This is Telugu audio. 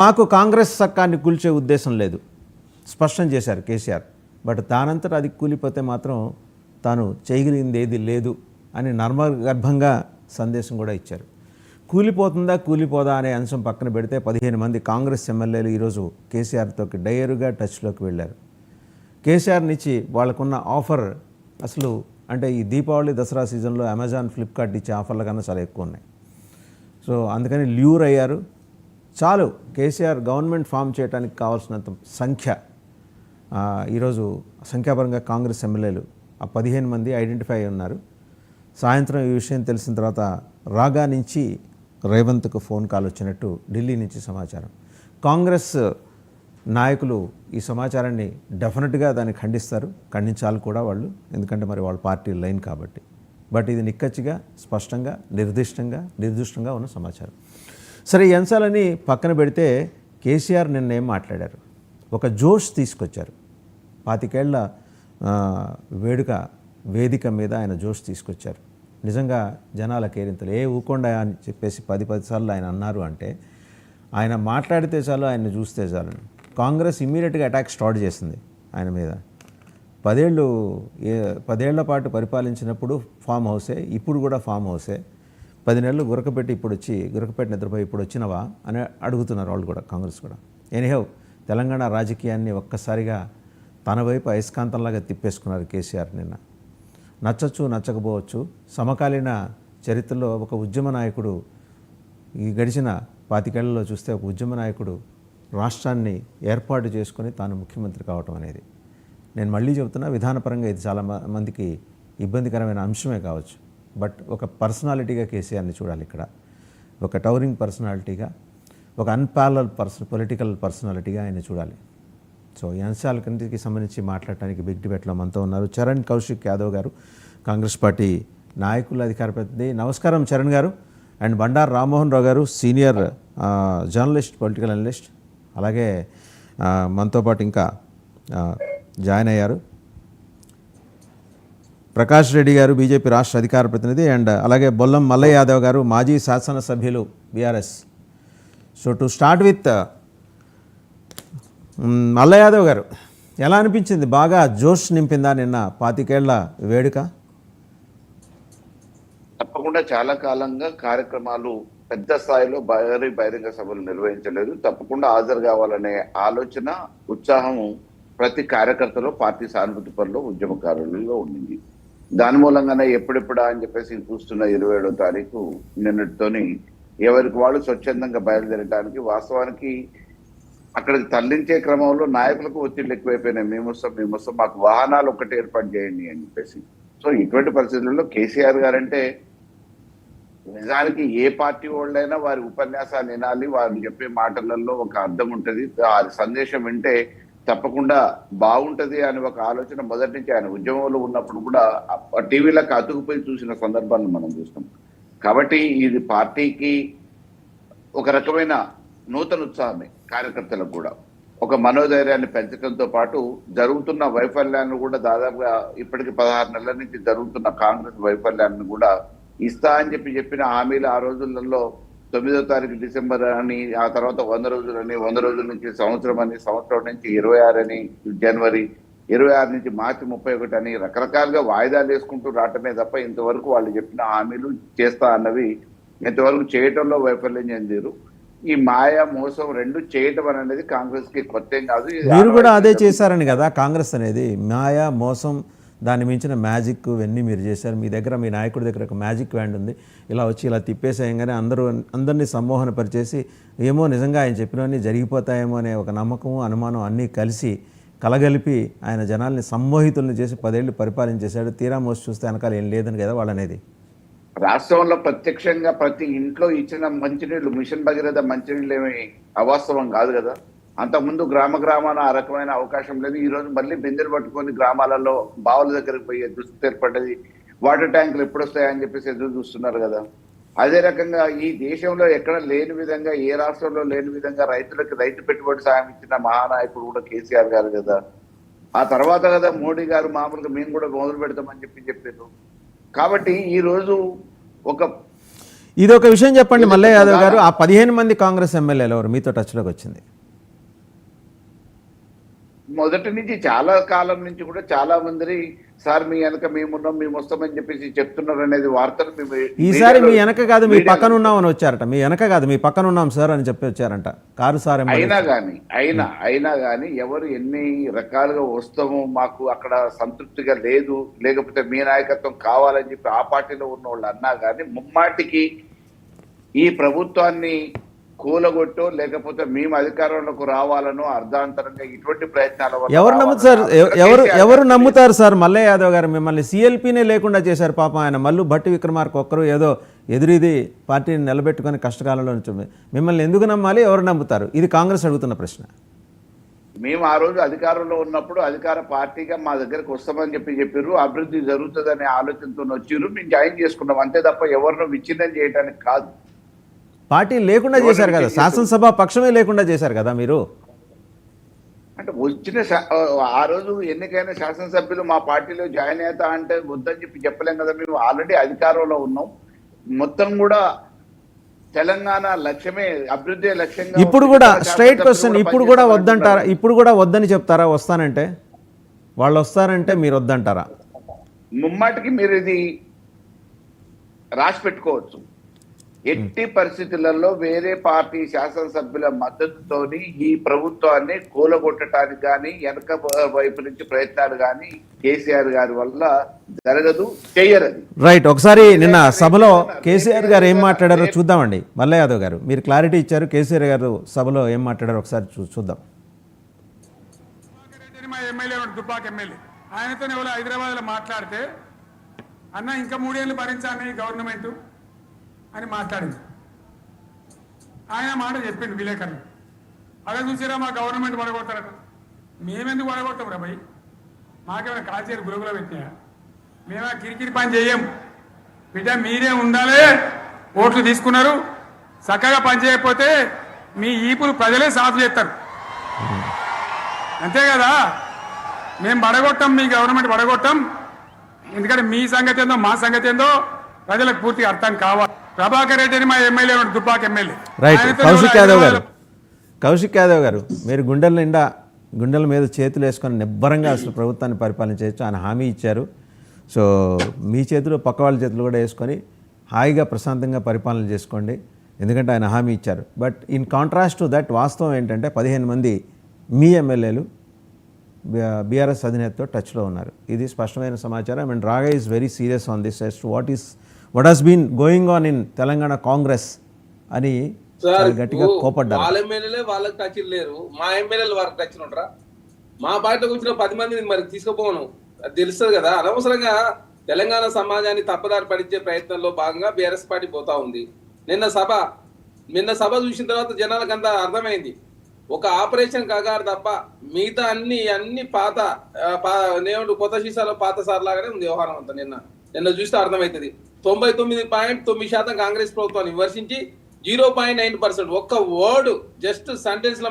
మాకు కాంగ్రెస్ సక్కాన్ని కూల్చే ఉద్దేశం లేదు స్పష్టం చేశారు కేసీఆర్. బట్ దానంతట అది కూలిపోతే మాత్రం తాను చేయగలిగింది ఏది లేదు అని నర్మగర్భంగా సందేశం కూడా ఇచ్చారు. కూలిపోతుందా కూలిపోదా అనే అంశం పక్కన పెడితే 15 మంది కాంగ్రెస్ ఎమ్మెల్యేలు ఈరోజు కేసీఆర్తో డైరుగా టచ్లోకి వెళ్ళారు. కేసీఆర్ నుంచి వాళ్ళకున్న ఆఫర్ అసలు అంటే ఈ దీపావళి దసరా సీజన్లో అమెజాన్ ఫ్లిప్కార్ట్ ఇచ్చే ఆఫర్ల కన్నా చాలా ఎక్కువ ఉన్నాయి. సో అందుకని ల్యూర్ అయ్యారు. చాలు కేసీఆర్ గవర్నమెంట్ ఫామ్ చేయడానికి కావాల్సినంత సంఖ్య ఈరోజు సంఖ్యాపరంగా కాంగ్రెస్ ఎమ్మెల్యేలు ఆ 15 మంది ఐడెంటిఫై ఉన్నారు. సాయంత్రం ఈ విషయం తెలిసిన తర్వాత రాగా నుంచి రేవంత్కు ఫోన్ కాల్ వచ్చినట్టు ఢిల్లీ నుంచి సమాచారం. కాంగ్రెస్ నాయకులు ఈ సమాచారాన్ని డెఫినెట్గా దాన్ని ఖండిస్తారు, ఖండించాలి కూడా వాళ్ళు, ఎందుకంటే మరి వాళ్ళ పార్టీ లైన్ కాబట్టి. బట్ ఇది నిక్కచ్చిగా స్పష్టంగా నిర్దిష్టంగా ఉన్న సమాచారం. సరే, ఈ అంశాలని పక్కన పెడితే కేసీఆర్ నిన్న ఏం మాట్లాడారు, ఒక జోష్ తీసుకొచ్చారు. 25 ఏళ్ల వేడుక వేదిక మీద ఆయన జోష్ తీసుకొచ్చారు. నిజంగా జనాల కేరింతలు ఊకొండా అని చెప్పేసి 10 సార్లు ఆయన అన్నారు. అంటే ఆయన మాట్లాడితే చాలు, ఆయన్ని చూస్తే చాలు. కాంగ్రెస్ ఇమ్మీడియట్గా అటాక్ స్టార్ట్ చేసింది ఆయన మీద. 10 ఏళ్ల పాటు పరిపాలించినప్పుడు ఫామ్ హౌసే, ఇప్పుడు కూడా ఫామ్ హౌసే. 10 నెలలు గురకపెట్టి నిద్రపోయి ఇప్పుడు వచ్చినవా అని అడుగుతున్నారు వాళ్ళు కూడా, కాంగ్రెస్ కూడా. ఎనీహౌ, తెలంగాణ రాజకీయాన్ని ఒక్కసారిగా తన వైపు అయస్కాంతంలాగా తిప్పేసుకున్నారు కేసీఆర్ నిన్న. నచ్చచ్చు నచ్చకపోవచ్చు, సమకాలీన చరిత్రలో ఒక ఉద్యమ నాయకుడు, ఈ గడిచిన 25 ఏళ్లలో చూస్తే ఒక ఉద్యమ నాయకుడు రాష్ట్రాన్ని ఏర్పాటు చేసుకొని తాను ముఖ్యమంత్రి కావటం అనేది, నేను మళ్ళీ చెబుతున్నా, విధానపరంగా ఇది చాలా మందికి ఇబ్బందికరమైన అంశమే కావచ్చు. బట్ ఒక పర్సనాలిటీగా కేసీఆర్ని చూడాలి ఇక్కడ. ఒక టవరింగ్ పర్సనాలిటీగా, ఒక అన్పారలల్ పొలిటికల్ పర్సనాలిటీగా ఆయన చూడాలి. సో ఈ అంశాలకి సంబంధించి మాట్లాడటానికి బిగ్ డిబేట్లో మనతో ఉన్నారు చరణ్ కౌశిక్ యాదవ్ గారు, కాంగ్రెస్ పార్టీ నాయకుల అధికార ప్రతినిధి. నమస్కారం చరణ్ గారు. అండ్ బండారు రామ్మోహన్ రావు గారు, సీనియర్ జర్నలిస్ట్, పొలిటికల్ అనలిస్ట్. అలాగే మనతో పాటు ఇంకా జాయిన్ అయ్యారు ప్రకాష్ రెడ్డి గారు, బీజేపీ రాష్ట్ర అధికార ప్రతినిధి. అండ్ అలాగే బొల్లం మల్లయ్య యాదవ్ గారు, మాజీ శాసనసభ్యులు BRS. So to start with Mallaiah Yadav గారు, ఎలా అనిపించింది? బాగా జోష్ నింపిందా నిన్న 25 ఏళ్ల వేడుక? తప్పకుండా చాలా కాలంగా కార్యక్రమాలు పెద్ద స్థాయిలో బహిరంగ సభలు నిర్వహించలేదు. తప్పకుండా హాజరు కావాలనే ఆలోచన, ఉత్సాహం ప్రతి కార్యకర్తలో, పార్టీ సానుభూతి పనులు, ఉద్యమకారులలో ఉండింది. దాని మూలంగానే ఎప్పుడెప్పుడా అని చెప్పేసి చూస్తున్న 27వ తారీఖు నిన్నటితోని ఎవరికి వాళ్ళు స్వచ్ఛందంగా బయలుదేరడానికి, వాస్తవానికి అక్కడికి తరలించే క్రమంలో నాయకులకు ఒత్తిళ్లు ఎక్కువైపోయినాయి. మేము వస్తాం, మాకు వాహనాలు ఒక్కటి ఏర్పాటు చేయండి అని చెప్పేసి. సో ఇటువంటి పరిస్థితుల్లో కేసీఆర్ గారంటే నిజానికి ఏ పార్టీ వాళ్ళైనా వారి ఉపన్యాసాలు వినాలి, వారు చెప్పే మాటలలో ఒక అర్థం ఉంటుంది, ఆ సందేశం వింటే తప్పకుండా బాగుంటది అని ఒక ఆలోచన మొదటి నుంచి ఆయన ఉద్యమంలో ఉన్నప్పుడు కూడా టీవీలకు అతుకుపోయి చూసిన సందర్భాలను మనం చూస్తాం. కాబట్టి ఇది పార్టీకి ఒక రకమైన నూతన ఉత్సాహమే, కార్యకర్తలకు కూడా ఒక మనోధైర్యాన్ని పెంచడంతో పాటు జరుగుతున్న వైఫల్యాన్ని కూడా, దాదాపుగా ఇప్పటికి 16 నెలల నుంచి జరుగుతున్న కాంగ్రెస్ వైఫల్యాన్ని కూడా ఇస్తా అని చెప్పిన హామీలు ఆ రోజులలో 9వ తారీఖు డిసెంబర్ అని, ఆ తర్వాత 100 రోజులని, 100 రోజుల నుంచి సంవత్సరం అని, సంవత్సరం నుంచి 26 అని, జనవరి 26 నుంచి మార్చి 31 అని రకరకాలుగా వాయిదాలు వేసుకుంటూ రావటమే తప్ప ఇంతవరకు వాళ్ళు చెప్పిన హామీలు చేస్తా అన్నవి ఇంతవరకు చేయటంలో వైఫల్యం చెందారు. ఈ మాయా మోసం రెండు చేయటం అనేది కాంగ్రెస్ కి కొత్త కాదు. మీరు కూడా అదే చేశారని కదా కాంగ్రెస్ అనేది, మాయా మోసం, దాన్ని మించిన మ్యాజిక్ ఇవన్నీ మీరు చేశారు. మీ దగ్గర, మీ నాయకుడి దగ్గర ఒక మ్యాజిక్ వ్యాండ్ ఉంది, ఇలా వచ్చి ఇలా తిప్పేసేయంగానే అందరినీ సమ్మోహన పరిచేసి ఏమో నిజంగా ఆయన చెప్పినవన్నీ జరిగిపోతాయేమో అనే ఒక నమ్మకం, అనుమానం అన్నీ కలిసి కలగలిపి ఆయన జనాల్ని సమ్మోహితుల్ని చేసి 10 ఏళ్ళు పరిపాలించేశాడు. తీరా మోసి చూస్తే వెనకాల ఏం లేదని కదా వాళ్ళనేది. రాష్ట్రంలో ప్రత్యక్షంగా ప్రతి ఇంట్లో ఇచ్చిన మంచినీళ్లు, మిషన్ భగీరథ మంచినీళ్ళు ఏమి అవాస్తవం కాదు కదా. అంతకుముందు గ్రామాన ఆ రకమైన అవకాశం లేదు. ఈ రోజు మళ్ళీ బిందెలు పట్టుకొని గ్రామాలలో బావుల దగ్గరికి పోయే దుస్థితి ఏర్పడ్డది. వాటర్ ట్యాంకులు ఎప్పుడు వస్తాయని చెప్పేసి ఎదురు చూస్తున్నారు కదా. అదే రకంగా ఈ దేశంలో ఎక్కడ లేని విధంగా, ఏ రాష్ట్రంలో లేని విధంగా రైతులకు రైతు పెట్టుబడి సాయం ఇచ్చిన మహానాయకుడు కూడా కేసీఆర్ గారు కదా. ఆ తర్వాత కదా మోడీ గారు మామూలుగా మేము కూడా మొదలు పెడతామని చెప్పారు. కాబట్టి ఈరోజు ఒక ఇది ఒక విషయం చెప్పండి మల్లయ్య యాదవ్ గారు, ఆ 15 మంది కాంగ్రెస్ ఎమ్మెల్యేలు ఎవరు మీతో టచ్లోకి వచ్చింది? మొదటి నుంచి చాలా కాలం నుంచి కూడా చాలా మంది సార్ మీ వెనక మేమున్నాం మేము వస్తామని చెప్పేసి చెప్తున్నారు అనేది వార్తలు మేము ఈసారి మీ వెనక కాదు మీ పక్కన ఉన్నామని వచ్చారట. మీ వెనక కాదు మీ పక్కన ఉన్నాం సార్ అని చెప్పి వచ్చారంట. కారు సార్ అయినా కానీ ఎవరు ఎన్ని రకాలుగా వస్తామో మాకు అక్కడ సంతృప్తిగా లేదు, లేకపోతే మీ నాయకత్వం కావాలని చెప్పి ఆ పార్టీలో ఉన్న వాళ్ళు అన్నా కానీ ముమ్మాటికి ఈ ప్రభుత్వాన్ని కూలగొట్టో లేకపోతే మేము అధికారంలోకి రావాలనో అర్ధాంతరంగా ఇటువంటి ప్రయత్నాల వల్ల ఎవరు నమ్ముతారు ఎవరు నమ్ముతారు సార్? మల్లయ్య యాదవ్ గారు మిమ్మల్ని సిఎల్పీనే లేకుండా చేశారు పాపం. ఆయన మల్లు భట్టి విక్రమార్క ఒక్కరు ఏదో ఎదురీది పార్టీని నిలబెట్టుకొని కష్టకాలంలో నుంచి మిమ్మల్ని ఎందుకు నమ్మాలి? ఎవరు నమ్ముతారు? ఇది కాంగ్రెస్ అడుగుతున్న ప్రశ్న. మేము ఆ రోజు అధికారంలో ఉన్నప్పుడు అధికార పార్టీగా మా దగ్గరకు వస్తామని చెప్పారు, అభివృద్ధి జరుగుతుందనే ఆలోచనతో వచ్చారు, మేము జాయిన్ చేసుకున్నాం అంతే తప్ప ఎవరినో విచ్ఛిన్నం చేయడానికి కాదు. పార్టీ లేకుండా చేశారు కదా, శాసనసభ పక్షమే లేకుండా చేశారు కదా మీరు. అంటే వచ్చిన ఆ రోజు ఎన్నికైన శాసనసభ్యులు మా పార్టీలో జాయిన్ అవుతా అంటే వద్దని చెప్పలేం కదా. మేము ఆల్రెడీ అధికారంలో ఉన్నాం. మొత్తం కూడా తెలంగాణ లక్ష్యమే అభివృద్ధి లక్ష్యంగా. ఇప్పుడు కూడా స్ట్రైట్ క్వశ్చన్, ఇప్పుడు కూడా వద్దంటారా? ఇప్పుడు కూడా వద్దని చెప్తారా? వస్తానంటే వాళ్ళు వస్తారంటే మీరు వద్దంటారా? ముమ్మాటికి మీరు ఇది రాసి పెట్టుకోవచ్చు. ఎట్టి పరిస్థితులలో వేరే పార్టీ శాసనసభ్యుల మద్దతుతోని ఈ ప్రభుత్వాన్ని కూలగొట్టడానికి కానీ వెనక వైపు నుంచి ప్రయత్నాలు కానీ కేసీఆర్ గారి వల్ల జరగదు, చెయ్యరది. రైట్. ఒకసారి నిన్న సభలో కేసీఆర్ గారు ఏం మాట్లాడారో చూద్దామండి. మల్లయ్య యాదవ్ గారు మీరు క్లారిటీ ఇచ్చారు, కేసీఆర్ గారు సభలో ఏం మాట్లాడారో ఒకసారి చూద్దాం. ఆయనతో ఎవరో హైదరాబాద్లో మాట్లాడితే అన్న ఇంకా 3 ఏళ్ళు భరించాలి గవర్నమెంట్ అని మాట్లాడింది. ఆయన మాట చెప్పిండు విలేకరులు. అదే చూసారా మా గవర్నమెంట్ పడగొడతారట. మేమెందుకు పడగొడతాం రా భయ్? మాకేమైనా కాచేరు గురుగులో పెట్టినా? మేమా కిరికిరి పని చెయ్యం బిడ్డ, మీరే ఉండాలి. ఓట్లు తీసుకున్నారు, చక్కగా పని చేయకపోతే మీ ఈపులు ప్రజలే సాఫ్ చేస్తారు, అంతే కదా. మేము పడగొట్టాం, మీ గవర్నమెంట్ పడగొట్టాం. ఎందుకంటే మీ సంగతి ఏందో మా సంగతి ఏందో ప్రజలకు పూర్తిగా అర్థం కావాలి. ప్రభాకర్ రెడ్డిని మా MLA Dubbaka MLA. Right. Kaushik Yadav గారు మీరు గుండెల మీద చేతులు వేసుకొని నిబ్బరంగా అసలు ప్రభుత్వాన్ని పరిపాలించవచ్చు ఆయన హామీ ఇచ్చారు. సో మీ చేతులు పక్క వాళ్ళ చేతులు కూడా వేసుకొని హాయిగా ప్రశాంతంగా పరిపాలన చేసుకోండి, ఎందుకంటే ఆయన హామీ ఇచ్చారు. But in contrast to that వాస్తవం ఏంటంటే 15 మంది మీ ఎమ్మెల్యేలు బీఆర్ఎస్ అధినేతతో టచ్లో ఉన్నారు. ఇది స్పష్టమైన సమాచారం. అండ్ రాగా is very serious on this as to what has been going on in Telangana Congress అని గట్టిగా కోపడ్డారు. వాళ్ళ ఎమ్మెల్యేలే వాళ్ళకి టచ్ లేరు, మా ఎమ్మెల్యేలు వాళ్ళకి టచ్ ఉంటారా? మా పార్టీకి వచ్చిన 10 మందిని మరి తీసుకుపోను, అది తెలుస్తుంది కదా. అనవసరంగా తెలంగాణ సమాజాన్ని తప్పదారి పడించే ప్రయత్నంలో భాగంగా బీఆర్ఎస్ పార్టీ పోతా ఉంది. నిన్న సభ చూసిన తర్వాత జనాలకు అంతా అర్థమైంది. ఒక ఆపరేషన్ కగారు తప్ప మిగతా అన్ని పాత కొత్త సీసాలో పాత సార్ లాగానే ఉంది వ్యవహారం అంతా. నిన్న చూస్తే అర్థమవుతుంది. 99.9% కాంగ్రెస్ ప్రభుత్వాన్ని విమర్శించి 0.9% ఒక్క వర్డ్ జస్ట్ సెంటెన్స్ లో